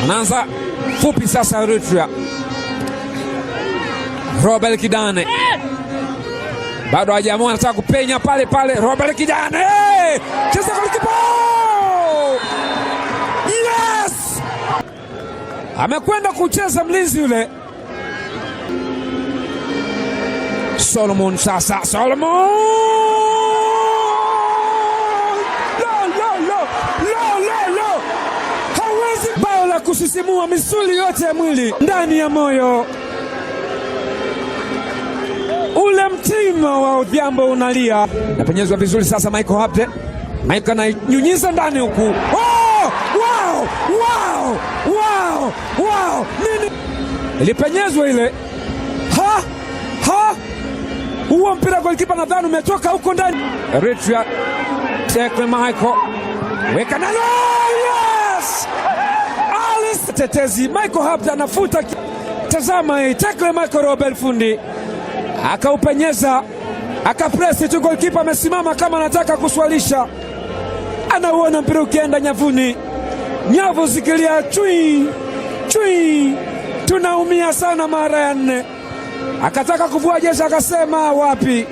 Anaanza fupi sasa Eritrea. Robert Kidane bado hajaamua, anataka kupenya pale pale. Robert Kidane cheza golikipa. Yes! Amekwenda kucheza mlinzi yule. Solomon sasa. Solomon! Lo! Hawezi bao la kusisimua, misuli yote ya mwili ndani ya moyo. Ule mtima wa Odhiambo unalia. Napenyezwa vizuri sasa Michael Habde. Michael ananyunyiza ndani huku. Oh! Wow! Nini? Ilipenyezwa ile. Huo mpira golikipa nadhani umetoka huko ndani. Eritrea. Tekle Michael. Weka nalo. Yes! Alice tetezi. Michael Habde anafuta. Tazama hii. Tekle Michael Robert Fundi. Akaupenyeza, akapresi tu, golikipa amesimama kama anataka kuswalisha. Anauona mpira ukienda nyavuni, nyavu zikilia chui. Tunaumia sana mara ya 4. Akataka kuvua jeshi, akasema wapi.